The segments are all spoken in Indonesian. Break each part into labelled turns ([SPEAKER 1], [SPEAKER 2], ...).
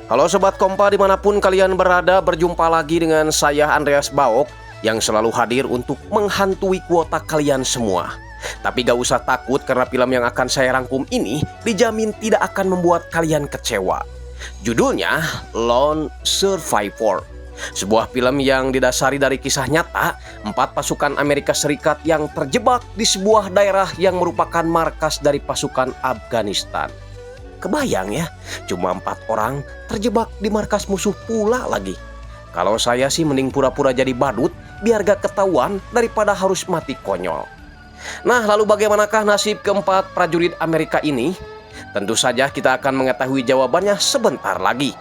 [SPEAKER 1] Halo Sobat Kompa dimanapun kalian berada, berjumpa lagi dengan saya Andreas Baok yang selalu hadir untuk menghantui kuota kalian semua. Tapi gak usah takut karena film yang akan saya rangkum ini dijamin tidak akan membuat kalian kecewa. Judulnya Lone Survivor. Sebuah film yang didasari dari kisah nyata 4 pasukan Amerika Serikat yang terjebak di sebuah daerah yang merupakan markas dari pasukan Afghanistan. Kebayang ya, cuma 4 orang terjebak di markas musuh pula lagi. Kalau saya sih mending pura-pura jadi badut biar gak ketahuan daripada harus mati konyol. Nah, lalu bagaimanakah nasib keempat prajurit Amerika ini? Tentu saja kita akan mengetahui jawabannya sebentar lagi.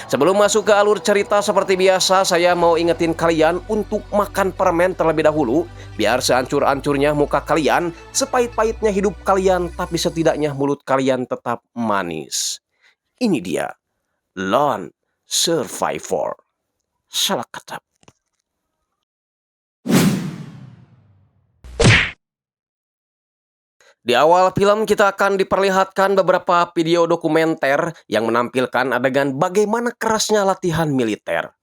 [SPEAKER 1] Sebelum masuk ke alur cerita seperti biasa, saya mau ingetin kalian untuk makan permen terlebih dahulu, biar sehancur-hancurnya muka kalian, sepahit-pahitnya hidup kalian, tapi setidaknya mulut kalian tetap manis. Ini dia, Lone Survivor. Salah kata. Di awal film kita akan diperlihatkan beberapa video dokumenter yang menampilkan adegan bagaimana kerasnya latihan militer.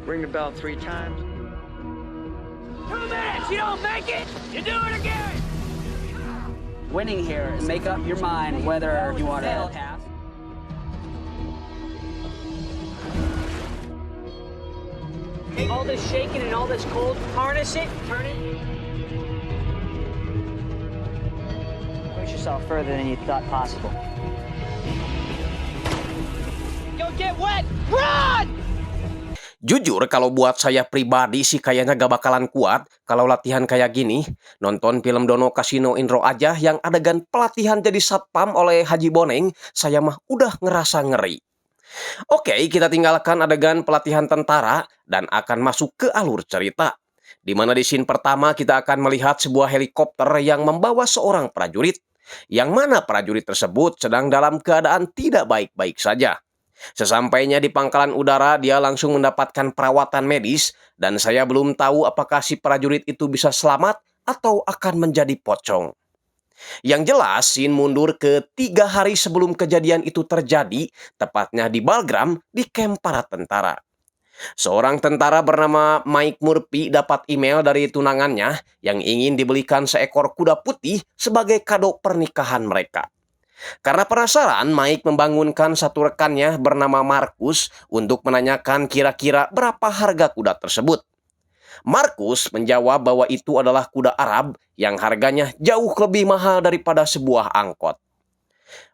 [SPEAKER 2] Ring the bell 3 times.
[SPEAKER 3] 2 minutes, you don't make it, you do it again.
[SPEAKER 4] Winning here is make up your mind whether you want to pass. All this shaking and all this cold, harness it, turn it. Push yourself further than you thought possible.
[SPEAKER 3] You'll get wet, run!
[SPEAKER 1] Jujur kalau buat saya pribadi sih kayaknya gak bakalan kuat kalau latihan kayak gini. Nonton film Dono Kasino Indro aja yang adegan pelatihan jadi satpam oleh Haji Boneng, saya mah udah ngerasa ngeri. Oke, kita tinggalkan adegan pelatihan tentara dan akan masuk ke alur cerita. Di mana di scene pertama kita akan melihat sebuah helikopter yang membawa seorang prajurit. Yang mana prajurit tersebut sedang dalam keadaan tidak baik-baik saja. Sesampainya di pangkalan udara, dia langsung mendapatkan perawatan medis dan saya belum tahu apakah si prajurit itu bisa selamat atau akan menjadi pocong. Yang jelas, scene mundur ke 3 hari sebelum kejadian itu terjadi, tepatnya di Bagram, di kamp para tentara. Seorang tentara bernama Mike Murphy dapat email dari tunangannya yang ingin dibelikan seekor kuda putih sebagai kado pernikahan mereka. Karena penasaran, Mike membangunkan satu rekannya bernama Markus untuk menanyakan kira-kira berapa harga kuda tersebut. Markus menjawab bahwa itu adalah kuda Arab yang harganya jauh lebih mahal daripada sebuah angkot.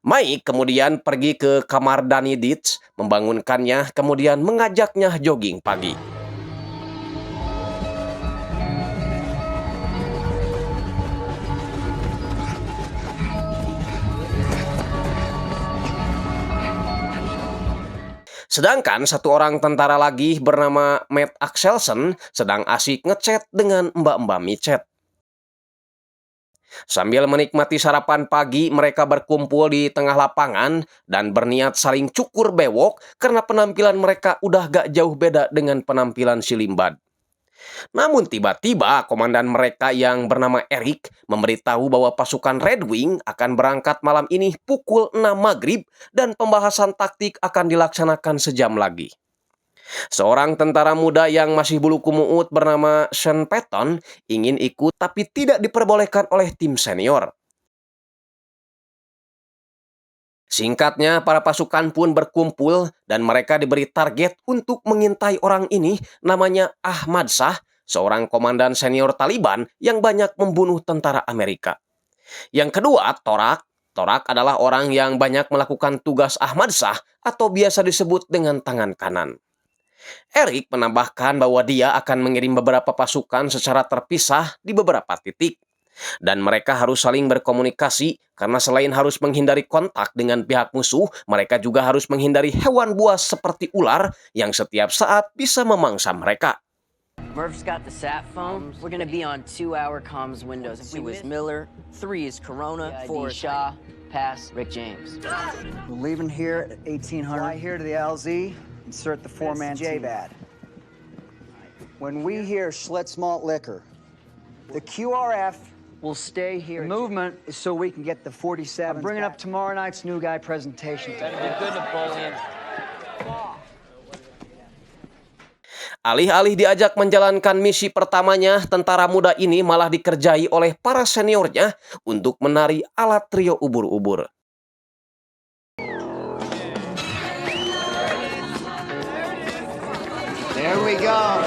[SPEAKER 1] Mike kemudian pergi ke kamar Danny Ditch, membangunkannya, kemudian mengajaknya jogging pagi. Sedangkan satu orang tentara lagi bernama Matt Axelsen sedang asik ngechat dengan mbak-mbak micet. Sambil menikmati sarapan pagi, mereka berkumpul di tengah lapangan dan berniat saling cukur bewok karena penampilan mereka udah gak jauh beda dengan penampilan si Limbad. Namun tiba-tiba komandan mereka yang bernama Eric memberitahu bahwa pasukan Red Wing akan berangkat malam ini pukul 6 maghrib dan pembahasan taktik akan dilaksanakan sejam lagi. Seorang tentara muda yang masih bulu kumuut bernama Sean Patton ingin ikut tapi tidak diperbolehkan oleh tim senior. Singkatnya, para pasukan pun berkumpul dan mereka diberi target untuk mengintai orang ini namanya Ahmad Shah, seorang komandan senior Taliban yang banyak membunuh tentara Amerika. Yang kedua, Torak. Torak adalah orang yang banyak melakukan tugas Ahmad Shah atau biasa disebut dengan tangan kanan. Eric menambahkan bahwa dia akan mengirim beberapa pasukan secara terpisah di beberapa titik. Dan mereka harus saling berkomunikasi karena selain harus menghindari kontak dengan pihak musuh, mereka juga harus menghindari hewan buas seperti ular yang setiap saat bisa memangsa mereka.
[SPEAKER 5] Murph's got the sat phone. We're gonna be on 2-hour comms windows. 2 is Miller, 3 is Corona, 4 is Shaw, pass Rick James.
[SPEAKER 6] We're leaving here at 1800. Fly here to the LZ, insert the 4-man JBAD. When we hear Schlitz Malt Liquor, the QRF
[SPEAKER 4] will stay here.
[SPEAKER 6] The movement is so we can get the 47. I'm bringing up tomorrow night's new guy presentation.
[SPEAKER 4] Good, Napoleon.
[SPEAKER 1] Alih-alih diajak menjalankan misi pertamanya, tentara muda ini malah dikerjai oleh para seniornya untuk menari alat trio ubur-ubur.
[SPEAKER 6] There we go.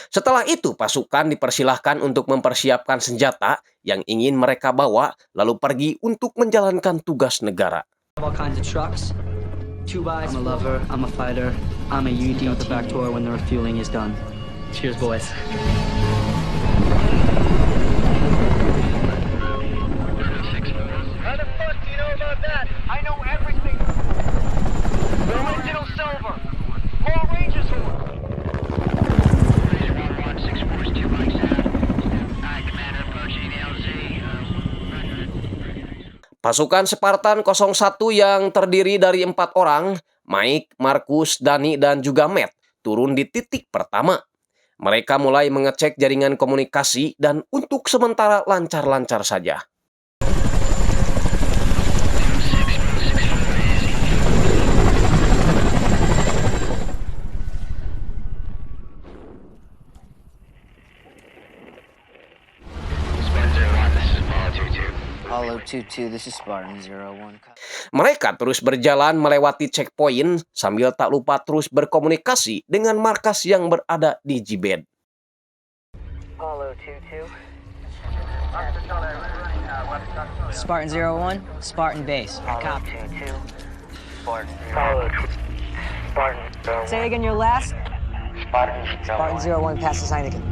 [SPEAKER 1] Setelah itu, pasukan dipersilahkan untuk mempersiapkan senjata yang ingin mereka bawa, lalu pergi untuk menjalankan tugas negara.
[SPEAKER 4] All kinds of trucks. 2x. I'm a lover, I'm a fighter, I'm a UD at the back door when the refueling is done. Cheers, boys.
[SPEAKER 3] How the fuck do you know about that? I know everything. The original silver. More Rangers horn.
[SPEAKER 1] Pasukan Spartan 01 yang terdiri dari 4 orang, Mike, Marcus, Danny, dan juga Matt, turun di titik pertama. Mereka mulai mengecek jaringan komunikasi dan untuk sementara lancar-lancar saja.
[SPEAKER 5] Apollo 22, this is Spartan 01.
[SPEAKER 1] Mereka terus berjalan melewati checkpoint sambil tak lupa terus berkomunikasi dengan markas yang berada di G-Bed.
[SPEAKER 5] Apollo 22. Spartan 01, Spartan base. Copy. 22. Spartan 01. Say again your last. Spartan 01 passes Heineken.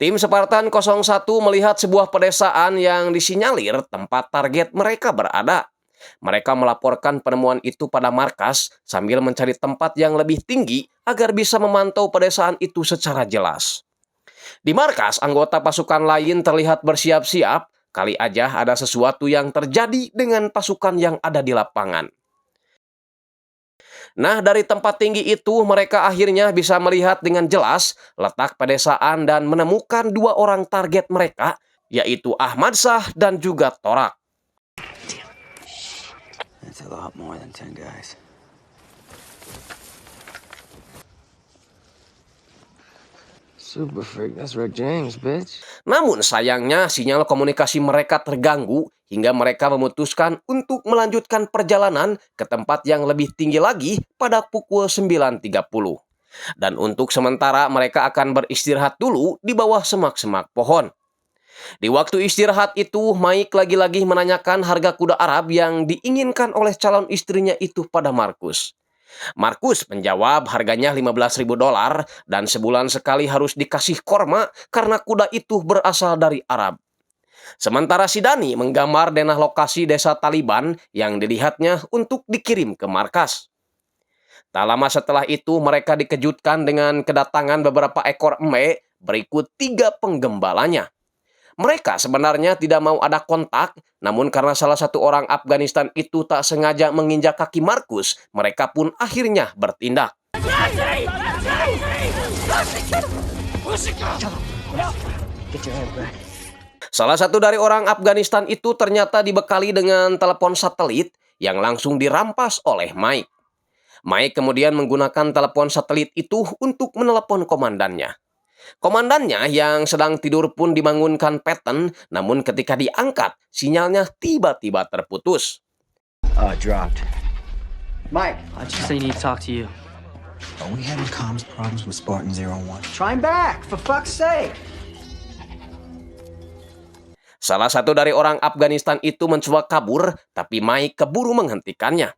[SPEAKER 1] Tim Spartan 01 melihat sebuah pedesaan yang disinyalir tempat target mereka berada. Mereka melaporkan penemuan itu pada markas sambil mencari tempat yang lebih tinggi agar bisa memantau pedesaan itu secara jelas. Di markas, anggota pasukan lain terlihat bersiap-siap, kali aja ada sesuatu yang terjadi dengan pasukan yang ada di lapangan. Nah, dari tempat tinggi itu mereka akhirnya bisa melihat dengan jelas letak pedesaan dan menemukan 2 orang target mereka, yaitu Ahmad Shah dan juga Torak.
[SPEAKER 6] That's a lot more than 10 guys.
[SPEAKER 2] Super freak, that's Rick James, bitch.
[SPEAKER 1] Namun sayangnya sinyal komunikasi mereka terganggu hingga mereka memutuskan untuk melanjutkan perjalanan ke tempat yang lebih tinggi lagi pada pukul 9.30. Dan untuk sementara mereka akan beristirahat dulu di bawah semak-semak pohon. Di waktu istirahat itu, Mike lagi-lagi menanyakan harga kuda Arab yang diinginkan oleh calon istrinya itu pada Marcus. Marcus menjawab harganya $15.000 dan sebulan sekali harus dikasih korma karena kuda itu berasal dari Arab. Sementara si Danny menggambar denah lokasi desa Taliban yang dilihatnya untuk dikirim ke markas. Tak lama setelah itu mereka dikejutkan dengan kedatangan beberapa ekor embe berikut 3 penggembalanya. Mereka sebenarnya tidak mau ada kontak, namun karena salah satu orang Afghanistan itu tak sengaja menginjak kaki Marcus, mereka pun akhirnya bertindak. Salah satu dari orang Afghanistan itu ternyata dibekali dengan telepon satelit yang langsung dirampas oleh Mike. Mike kemudian menggunakan telepon satelit itu untuk menelepon komandannya. Komandannya yang sedang tidur pun dibangunkan Patton, namun ketika diangkat, sinyalnya tiba-tiba terputus.
[SPEAKER 6] Dropped. Mike,
[SPEAKER 4] I just say need to talk to you.
[SPEAKER 7] Are we having comms problems with Spartan 01?
[SPEAKER 6] try him back, for fuck's sake.
[SPEAKER 1] Salah satu dari orang Afghanistan itu mencoba kabur, tapi Mike keburu menghentikannya.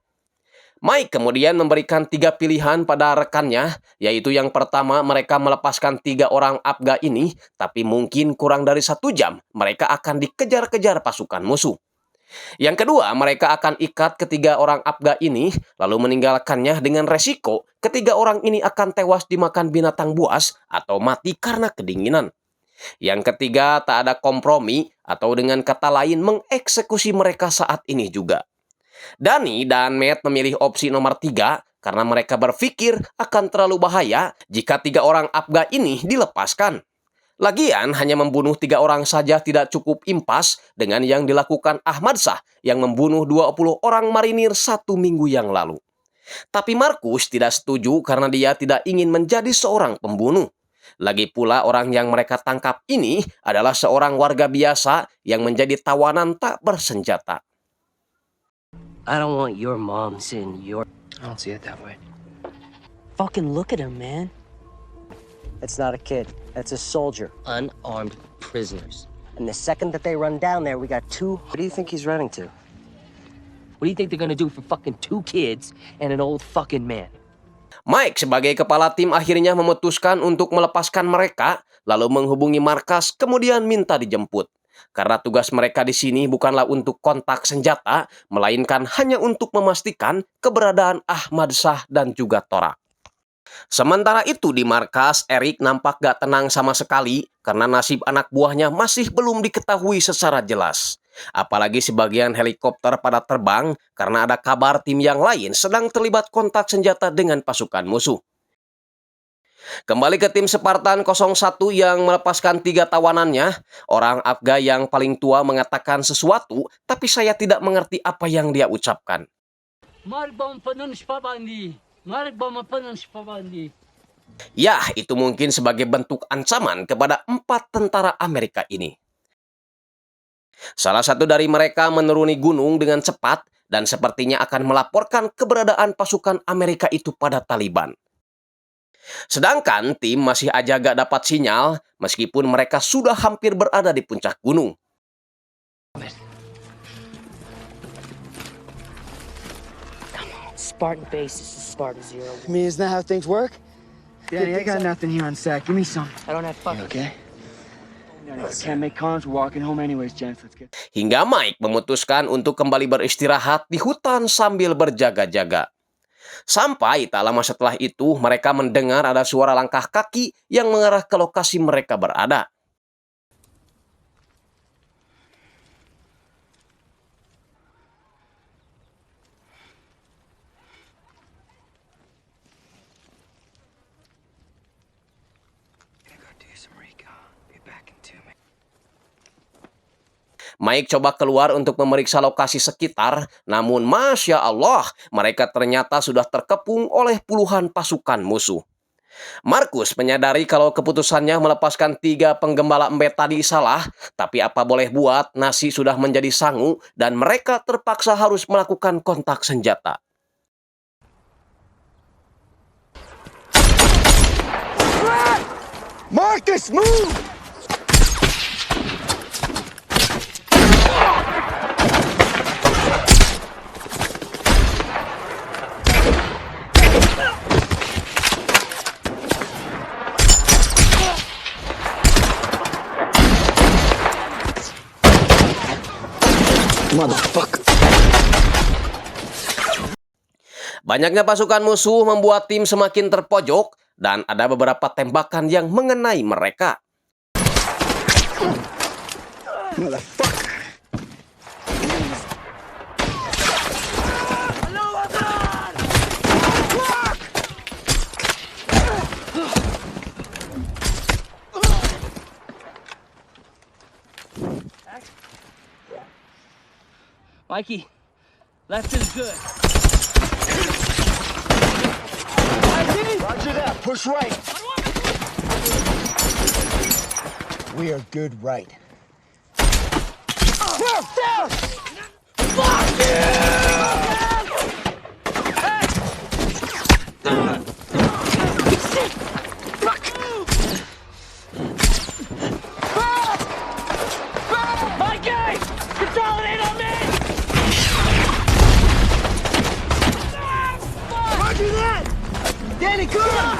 [SPEAKER 1] Mike kemudian memberikan 3 pilihan pada rekannya, yaitu yang pertama mereka melepaskan 3 orang Afga ini, tapi mungkin kurang dari 1 jam mereka akan dikejar-kejar pasukan musuh. Yang kedua, mereka akan ikat ketiga orang Afga ini, lalu meninggalkannya dengan resiko ketiga orang ini akan tewas dimakan binatang buas atau mati karena kedinginan. Yang ketiga, tak ada kompromi atau dengan kata lain mengeksekusi mereka saat ini juga. Danny dan Matt memilih opsi nomor 3 karena mereka berpikir akan terlalu bahaya jika 3 orang Afgan ini dilepaskan. Lagian, hanya membunuh 3 orang saja tidak cukup impas dengan yang dilakukan Ahmad Shah yang membunuh 20 orang marinir 1 minggu yang lalu. Tapi Markus tidak setuju karena dia tidak ingin menjadi seorang pembunuh. Lagi pula orang yang mereka tangkap ini adalah seorang warga biasa yang menjadi tawanan tak bersenjata.
[SPEAKER 8] I don't want your mom seeing your...
[SPEAKER 2] I don't see it that way.
[SPEAKER 8] Fucking look at him, man.
[SPEAKER 6] It's not a kid. It's a soldier.
[SPEAKER 8] Unarmed prisoners. And the second that they run down there, we got 2...
[SPEAKER 2] What do you think he's running to?
[SPEAKER 8] What do you think they're gonna do for fucking 2 kids and an old fucking man?
[SPEAKER 1] Mike sebagai kepala tim akhirnya memutuskan untuk melepaskan mereka, lalu menghubungi markas kemudian minta dijemput. Karena tugas mereka di sini bukanlah untuk kontak senjata, melainkan hanya untuk memastikan keberadaan Ahmad Shah dan juga Torak. Sementara itu di markas, Eric nampak gak tenang sama sekali karena nasib anak buahnya masih belum diketahui secara jelas. Apalagi sebagian helikopter pada terbang karena ada kabar tim yang lain sedang terlibat kontak senjata dengan pasukan musuh. Kembali ke tim Spartan 01 yang melepaskan 3 tawanannya, orang Afgan yang paling tua mengatakan sesuatu, tapi saya tidak mengerti apa yang dia ucapkan. Ya, itu mungkin sebagai bentuk ancaman kepada 4 tentara Amerika ini. Salah satu dari mereka menuruni gunung dengan cepat dan sepertinya akan melaporkan keberadaan pasukan Amerika itu pada Taliban. Sedangkan tim masih aja gak dapat sinyal meskipun mereka sudah hampir berada di puncak gunung.
[SPEAKER 8] Spartan base, this is Spartan Zero.
[SPEAKER 6] I mean, isn't that how things work? Danny, I got nothing here on sack. Give me some.
[SPEAKER 8] I don't have fucking...
[SPEAKER 6] Okay? Can't make comms. We're walking home anyways, gents. Let's get...
[SPEAKER 1] Hingga Mike memutuskan untuk kembali beristirahat di hutan sambil berjaga-jaga. Sampai tak lama setelah itu, mereka mendengar ada suara langkah kaki yang mengarah ke lokasi mereka berada. Mike coba keluar untuk memeriksa lokasi sekitar, namun Masya Allah, mereka ternyata sudah terkepung oleh puluhan pasukan musuh. Markus menyadari kalau keputusannya melepaskan 3 penggembala embet tadi salah, tapi apa boleh buat, nasi sudah menjadi sangu dan mereka terpaksa harus melakukan kontak senjata.
[SPEAKER 6] Marcus, move!
[SPEAKER 2] Motherfucker.
[SPEAKER 1] Banyaknya pasukan musuh membuat tim semakin terpojok dan ada beberapa tembakan yang mengenai mereka.
[SPEAKER 6] Motherfucker.
[SPEAKER 8] Mikey, left is good.
[SPEAKER 6] Roger that. Push right.
[SPEAKER 2] We are good right.
[SPEAKER 6] Down!
[SPEAKER 3] Mikey! Consolidate on me!
[SPEAKER 6] Roger that! Danny, good!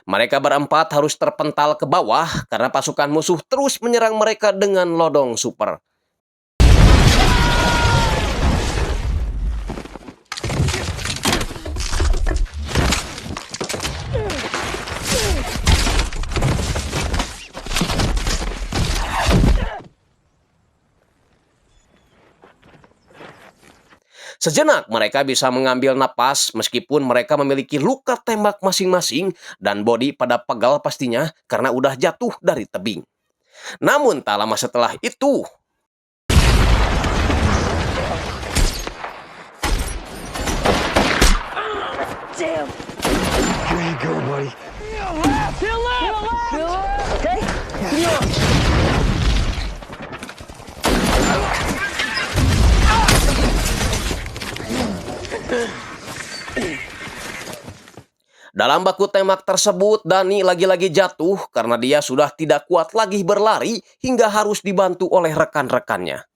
[SPEAKER 1] Mereka berempat harus terpental ke bawah karena pasukan musuh terus menyerang mereka dengan lodong super. Sejenak mereka bisa mengambil napas meskipun mereka memiliki luka tembak masing-masing dan bodi pada pegal pastinya karena udah jatuh dari tebing. Namun tak lama setelah itu,
[SPEAKER 3] Damn!
[SPEAKER 2] Here you go, buddy.
[SPEAKER 3] Feel left! Okay?
[SPEAKER 1] dalam baku tembak tersebut, Dani lagi-lagi jatuh karena dia sudah tidak kuat lagi berlari hingga harus dibantu oleh rekan-rekannya.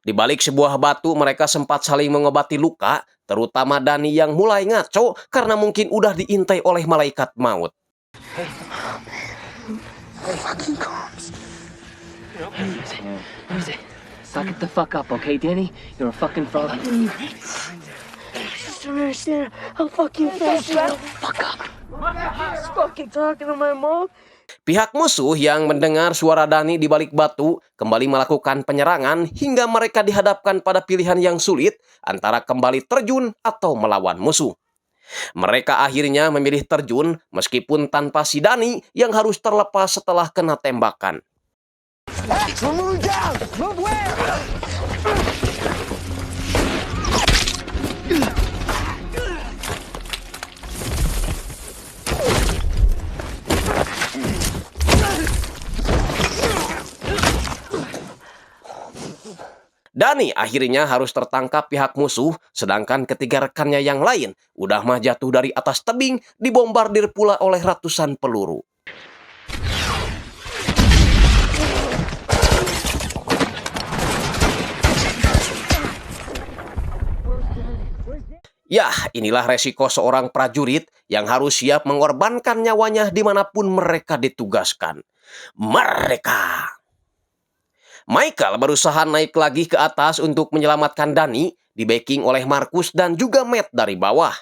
[SPEAKER 1] Di balik sebuah batu, mereka sempat saling mengobati luka, terutama Dani yang mulai ngaco karena mungkin udah diintai oleh malaikat maut.
[SPEAKER 2] Fucking Combs.
[SPEAKER 8] Easy. Suck it the fuck up, okay, Danny? You're a fucking fraud.
[SPEAKER 3] Just don't understand how fucking fast you are. Fuck up. Just fucking talking to my mom.
[SPEAKER 1] Pihak musuh yang mendengar suara Dani di balik batu kembali melakukan penyerangan hingga mereka dihadapkan pada pilihan yang sulit antara kembali terjun atau melawan musuh. Mereka akhirnya memilih terjun meskipun tanpa si Dani yang harus terlepas setelah kena tembakan.
[SPEAKER 2] We're moving down! Move where?
[SPEAKER 1] Dani akhirnya harus tertangkap pihak musuh, sedangkan ketiga rekannya yang lain udah mah jatuh dari atas tebing, dibombardir pula oleh ratusan peluru. Yah, inilah resiko seorang prajurit yang harus siap mengorbankan nyawanya dimanapun mereka ditugaskan. Michael berusaha naik lagi ke atas untuk menyelamatkan Dani, di-backing oleh Marcus dan juga Matt dari bawah.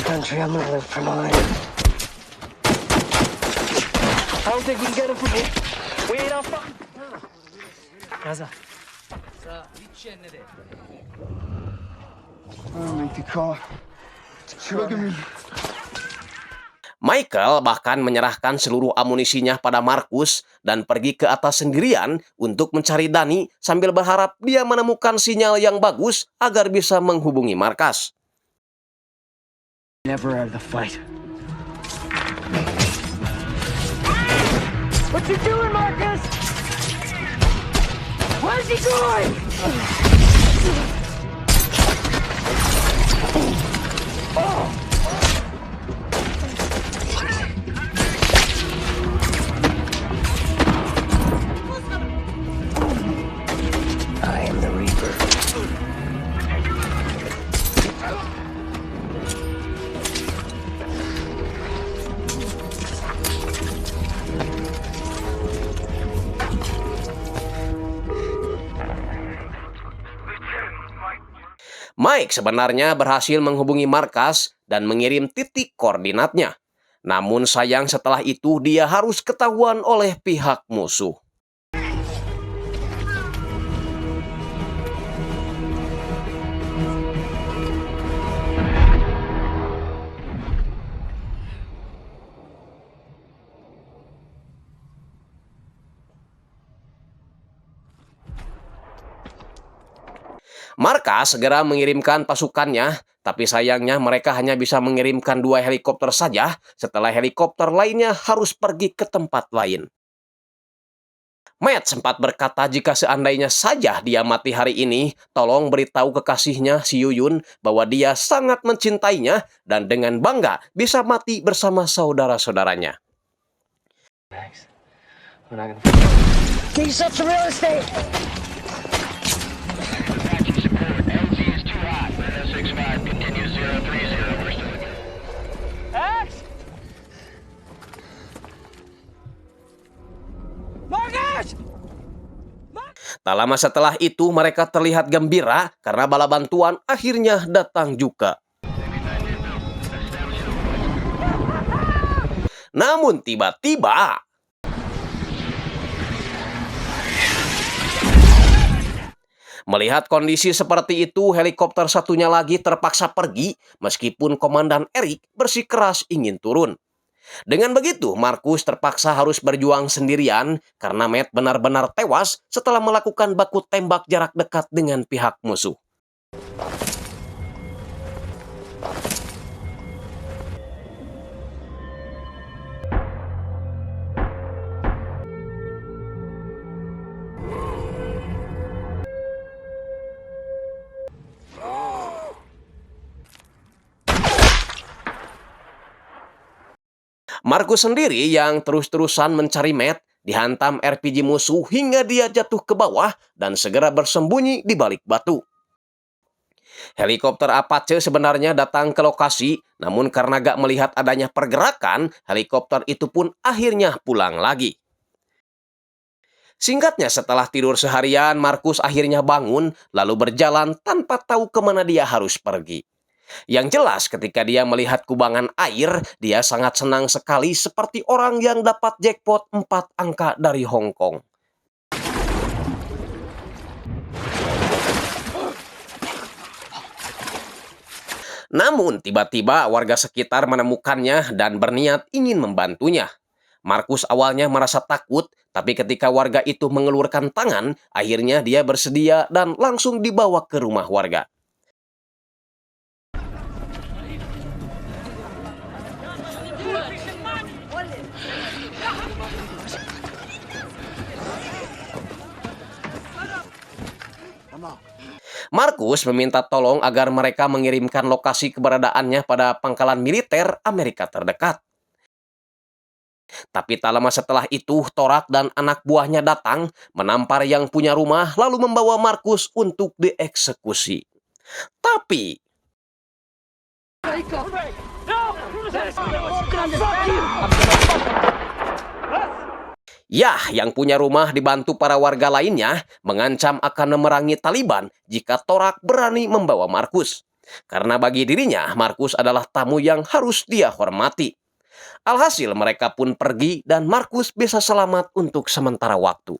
[SPEAKER 2] Country, I'm gonna live for mine.
[SPEAKER 3] I don't think we can get him from here. We ain't on fucking.
[SPEAKER 2] I'll make the call. Look at me.
[SPEAKER 1] Michael bahkan menyerahkan seluruh amunisinya pada Marcus dan pergi ke atas sendirian untuk mencari Dani sambil berharap dia menemukan sinyal yang bagus agar bisa menghubungi markas.
[SPEAKER 7] Never out of the fight.
[SPEAKER 3] What you doing, Marcus? Where's he going?
[SPEAKER 2] I am the Reaper.
[SPEAKER 1] Mike sebenarnya berhasil menghubungi markas dan mengirim titik koordinatnya. Namun sayang setelah itu dia harus ketahuan oleh pihak musuh. Markas segera mengirimkan pasukannya, tapi sayangnya mereka hanya bisa mengirimkan 2 helikopter saja setelah helikopter lainnya harus pergi ke tempat lain. Matt sempat berkata jika seandainya saja dia mati hari ini, tolong beritahu kekasihnya si Yuyun bahwa dia sangat mencintainya dan dengan bangga bisa mati bersama saudara-saudaranya.
[SPEAKER 3] Get yourself some real estate.
[SPEAKER 1] Tak lama setelah itu mereka terlihat gembira karena bala bantuan akhirnya datang juga. Namun tiba-tiba melihat kondisi seperti itu, helikopter satunya lagi terpaksa pergi meskipun Komandan Eric bersikeras ingin turun. Dengan begitu, Markus terpaksa harus berjuang sendirian karena Matt benar-benar tewas setelah melakukan baku tembak jarak dekat dengan pihak musuh. Markus sendiri yang terus-terusan mencari Matt dihantam RPG musuh hingga dia jatuh ke bawah dan segera bersembunyi di balik batu. Helikopter Apache sebenarnya datang ke lokasi, namun karena gak melihat adanya pergerakan, helikopter itu pun akhirnya pulang lagi. Singkatnya, setelah tidur seharian, Markus akhirnya bangun lalu berjalan tanpa tahu kemana dia harus pergi. Yang jelas ketika dia melihat kubangan air, dia sangat senang sekali seperti orang yang dapat jackpot 4 angka dari Hong Kong. Namun tiba-tiba warga sekitar menemukannya dan berniat ingin membantunya. Markus awalnya merasa takut, tapi ketika warga itu mengelurkan tangan, akhirnya dia bersedia dan langsung dibawa ke rumah warga. Markus meminta tolong agar mereka mengirimkan lokasi keberadaannya pada pangkalan militer Amerika terdekat. Tapi tak lama setelah itu, Torak dan anak buahnya datang, menampar yang punya rumah, lalu membawa Markus untuk dieksekusi. Tapi ya, yang punya rumah dibantu para warga lainnya mengancam akan memerangi Taliban jika Torak berani membawa Markus. Karena bagi dirinya, Markus adalah tamu yang harus dia hormati. Alhasil mereka pun pergi dan Markus bisa selamat untuk sementara waktu.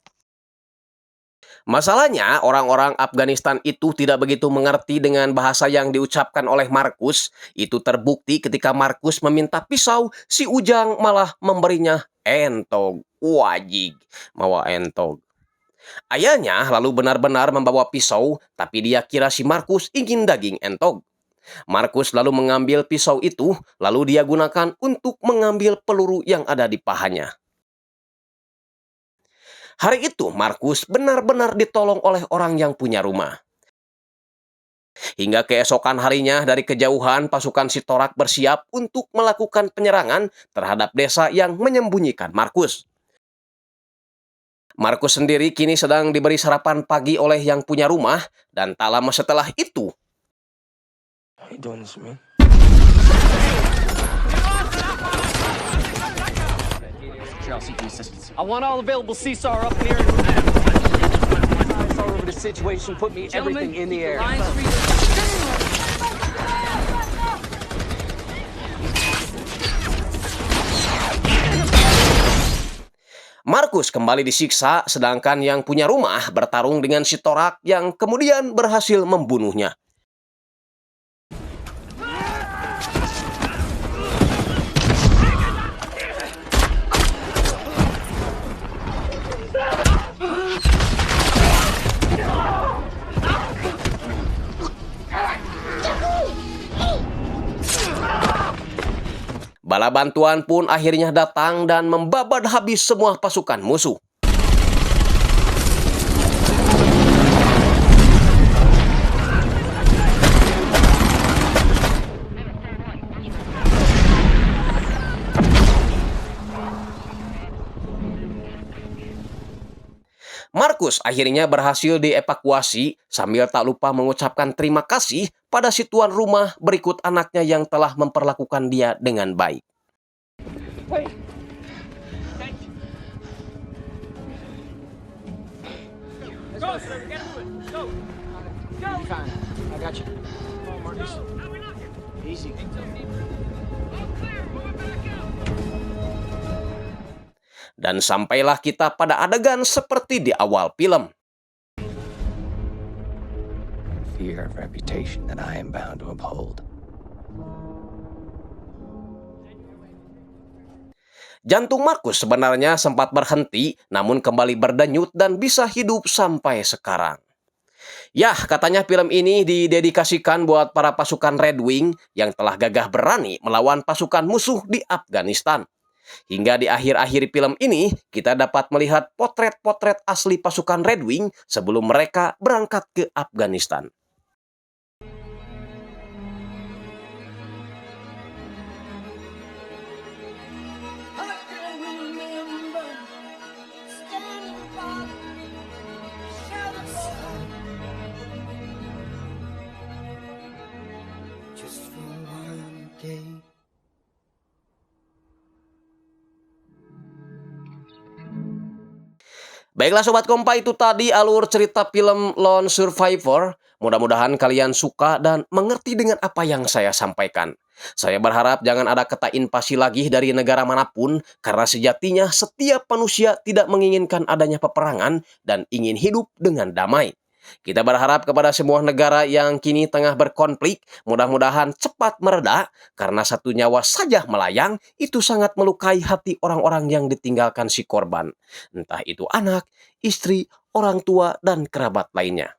[SPEAKER 1] Masalahnya, orang-orang Afghanistan itu tidak begitu mengerti dengan bahasa yang diucapkan oleh Markus. Itu terbukti ketika Markus meminta pisau, si Ujang malah memberinya entog. Wajig, mawa entog. Ayahnya lalu benar-benar membawa pisau, tapi dia kira si Markus ingin daging entog. Markus lalu mengambil pisau itu, lalu dia gunakan untuk mengambil peluru yang ada di pahanya. Hari itu, Markus benar-benar ditolong oleh orang yang punya rumah. Hingga keesokan harinya, dari kejauhan pasukan si Torak bersiap untuk melakukan penyerangan terhadap desa yang menyembunyikan Markus. Markus sendiri kini sedang diberi sarapan pagi oleh yang punya rumah, dan tak lama setelah itu,
[SPEAKER 2] How you doing this, man?
[SPEAKER 9] I want all available CSAR up here. Over the situation, put me everything in the air.
[SPEAKER 1] Markus kembali disiksa, sedangkan yang punya rumah bertarung dengan si Torak yang kemudian berhasil membunuhnya. Bala bantuan pun akhirnya datang dan membabat habis semua pasukan musuh. Markus akhirnya berhasil dievakuasi sambil tak lupa mengucapkan terima kasih pada si tuan rumah berikut anaknya yang telah memperlakukan dia dengan baik.
[SPEAKER 9] I got you. Easy.
[SPEAKER 1] Dan sampailah kita pada adegan seperti di awal film.
[SPEAKER 2] Fear of reputation that I am bound to uphold.
[SPEAKER 1] Jantung Markus sebenarnya sempat berhenti, namun kembali berdenyut dan bisa hidup sampai sekarang. Yah, katanya film ini didedikasikan buat para pasukan Red Wing yang telah gagah berani melawan pasukan musuh di Afghanistan. Hingga di akhir-akhir film ini, kita dapat melihat potret-potret asli pasukan Red Wing sebelum mereka berangkat ke Afghanistan. Baiklah Sobat Kompa, itu tadi alur cerita film Lone Survivor. Mudah-mudahan kalian suka dan mengerti dengan apa yang saya sampaikan. Saya berharap jangan ada kata invasi lagi dari negara manapun, karena sejatinya setiap manusia tidak menginginkan adanya peperangan dan ingin hidup dengan damai. Kita berharap kepada semua negara yang kini tengah berkonflik, mudah-mudahan cepat mereda, karena satu nyawa saja melayang, itu sangat melukai hati orang-orang yang ditinggalkan si korban. Entah itu anak, istri, orang tua, dan kerabat lainnya.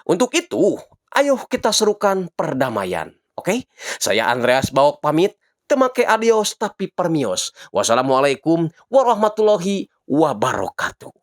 [SPEAKER 1] Untuk itu, ayo kita serukan perdamaian. Oke? Saya Andreas Baok pamit, temake adios tapi permios. Wassalamualaikum warahmatullahi wabarakatuh.